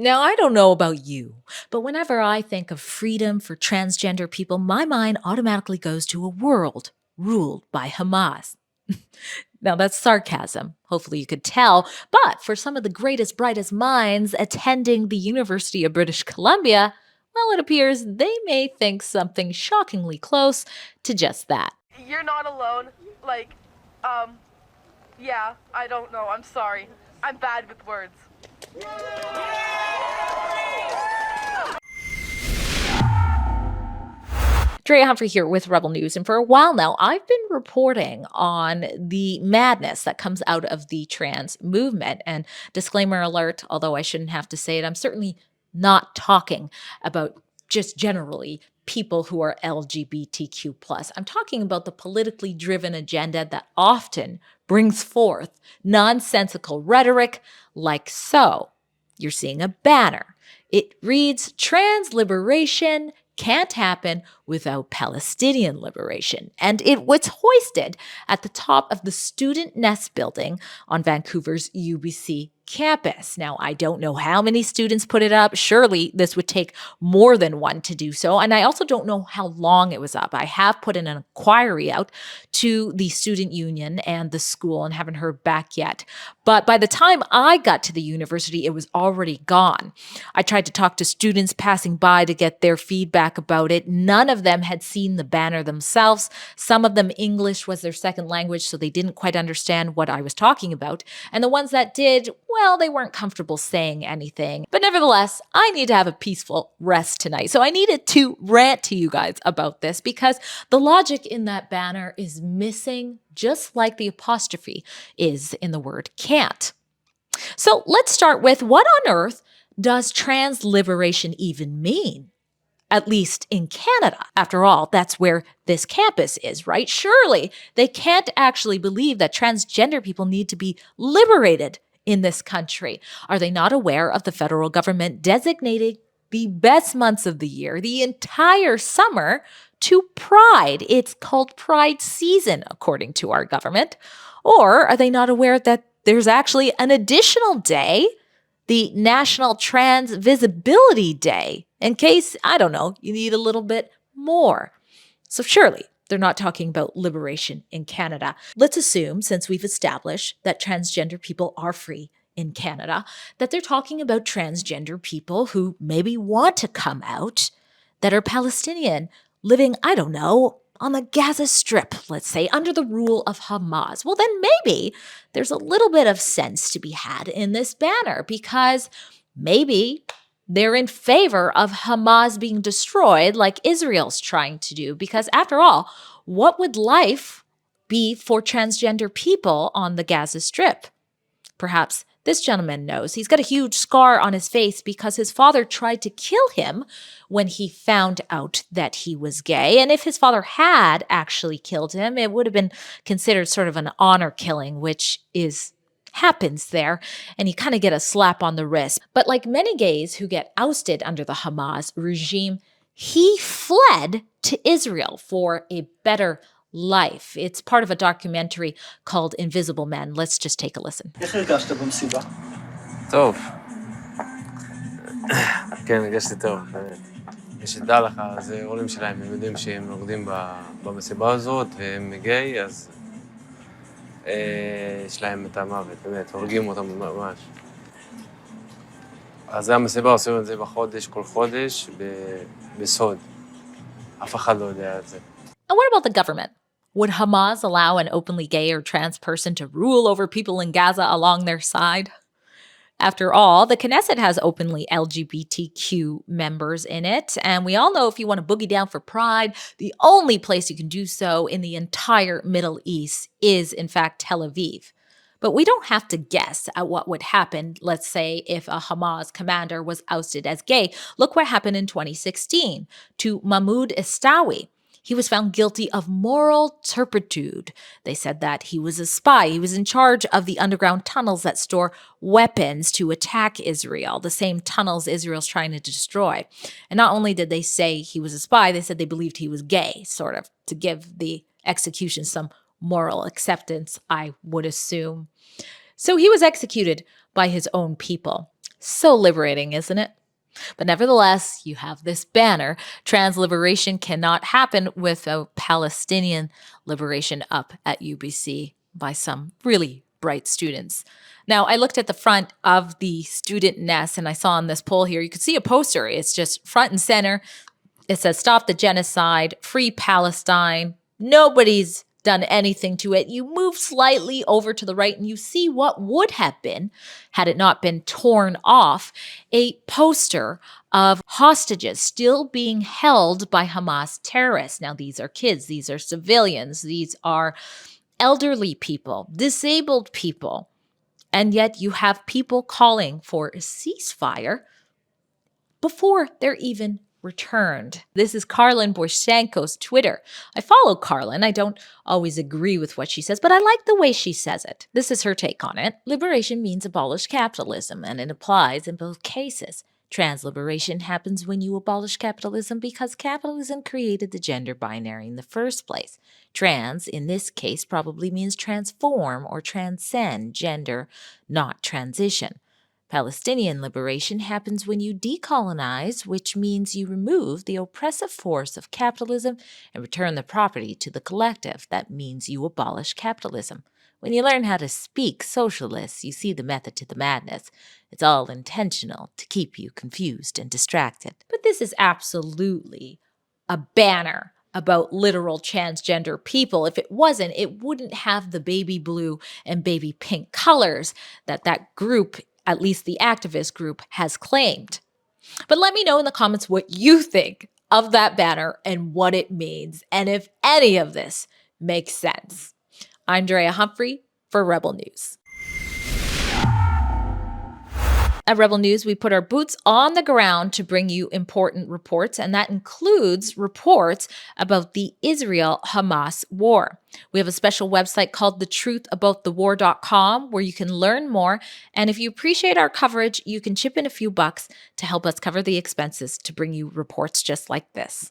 Now, I don't know about you, but whenever I think of freedom for transgender people, my mind automatically goes to a world ruled by Hamas. Now, that's sarcasm. Hopefully, you could tell. But for some of the greatest, brightest minds attending the University of British Columbia, well, it appears they may think something shockingly close to just that. You're not alone. Like, um, yeah, I don't know. I'm sorry. I'm bad with words. Drea Humphrey here with Rebel News, and for a while now, I've been reporting on the madness that comes out of the trans movement. And disclaimer alert, although I shouldn't have to say it, I'm certainly not talking about just generally people who are LGBTQ+. I'm talking about the politically driven agenda that often brings forth nonsensical rhetoric like so. You're seeing a banner. It reads, "Trans liberation can't happen without Palestinian liberation." And it was hoisted at the top of the Student Nest building on Vancouver's UBC campus. Now, I don't know how many students put it up. Surely this would take more than one to do so. And I also don't know how long it was up. I have put in an inquiry out to the student union and the school and haven't heard back yet. But by the time I got to the university, it was already gone. I tried to talk to students passing by to get their feedback about it. None of them had seen the banner themselves. Some of them, English was their second language, so they didn't quite understand what I was talking about. And the ones that did, well, they weren't comfortable saying anything. But nevertheless, I need to have a peaceful rest tonight. So I needed to rant to you guys about this because the logic in that banner is missing, just like the apostrophe is in the word can't. So let's start with, what on earth does trans liberation even mean? At least in Canada. After all, that's where this campus is, right? Surely they can't actually believe that transgender people need to be liberated in this country. Are they not aware of the federal government designating the best months of the year, the entire summer, to Pride? It's called Pride season, according to our government. Or are they not aware that there's actually an additional day, the National Trans Visibility Day, in case, I don't know, you need a little bit more? So surely they're not talking about liberation in Canada. Let's assume, since we've established that transgender people are free in Canada, that they're talking about transgender people who maybe want to come out, that are Palestinian, living, I don't know, on the Gaza Strip, let's say, under the rule of Hamas. Well, then maybe there's a little bit of sense to be had in this banner, because maybe they're in favor of Hamas being destroyed like Israel's trying to do. Because after all, what would life be for transgender people on the Gaza Strip? Perhaps this gentleman knows. He's got a huge scar on his face because his father tried to kill him when he found out that he was gay. And if his father had actually killed him, it would have been considered sort of an honor killing, which happens there, and you kind of get a slap on the wrist. But like many gays who get ousted under the Hamas regime, he fled to Israel for a better life. It's part of a documentary called Invisible Men. Let's just take a listen. איך הרגשת במסיבה? טוב. כן, הרגשתי טוב, באמת. שתדע לך, זה הורים שלהם, הם יודעים שהם רוקדים במסיבה הזאת, והם גיי, אז יש להם את המוות, באמת, הורגים אותם ממש. אז זה המסיבה, עושים את זה בחודש, כל חודש, בסוד. אף אחד לא יודע את זה. And what about the government? Would Hamas allow an openly gay or trans person to rule over people in Gaza along their side? After all, the Knesset has openly LGBTQ members in it, and we all know if you want to boogie down for Pride, the only place you can do so in the entire Middle East is, in fact, Tel Aviv. But we don't have to guess at what would happen, let's say, if a Hamas commander was ousted as gay. Look what happened in 2016 to Mahmoud Istawi. He was found guilty of moral turpitude. They said that he was a spy. He was in charge of the underground tunnels that store weapons to attack Israel, the same tunnels Israel's trying to destroy. And not only did they say he was a spy, they said they believed he was gay, sort of, to give the execution some moral acceptance, I would assume. So he was executed by his own people. So liberating, isn't it? But nevertheless, you have this banner. Trans liberation cannot happen without Palestinian liberation up at UBC by some really bright students. Now, I looked at the front of the Student Nest and I saw on this poll here, you could see a poster. It's just front and center. It says, "Stop the genocide, free Palestine." Nobody's done anything to it. You move slightly over to the right and you see what would have been, had it not been torn off, a poster of hostages still being held by Hamas terrorists. Now, these are kids, these are civilians, these are elderly people, disabled people. And yet you have people calling for a ceasefire before they're even returned. This is Carlin Banko's Twitter. I follow Carlin. I don't always agree with what she says, but I like the way she says it. This is her take on it. Liberation means abolish capitalism, and it applies in both cases. Trans liberation happens when you abolish capitalism because capitalism created the gender binary in the first place. Trans, in this case, probably means transform or transcend gender, not transition. Palestinian liberation happens when you decolonize, which means you remove the oppressive force of capitalism and return the property to the collective. That means you abolish capitalism. When you learn how to speak socialist, you see the method to the madness. It's all intentional to keep you confused and distracted. But this is absolutely a banner about literal transgender people. If it wasn't, it wouldn't have the baby blue and baby pink colors that group, at least the activist group, has claimed. But let me know in the comments what you think of that banner and what it means, and if any of this makes sense. I'm Drea Humphrey for Rebel News. At Rebel News, we put our boots on the ground to bring you important reports, and that includes reports about the Israel-Hamas war. We have a special website called thetruthaboutthewar.com where you can learn more, and if you appreciate our coverage, you can chip in a few bucks to help us cover the expenses to bring you reports just like this.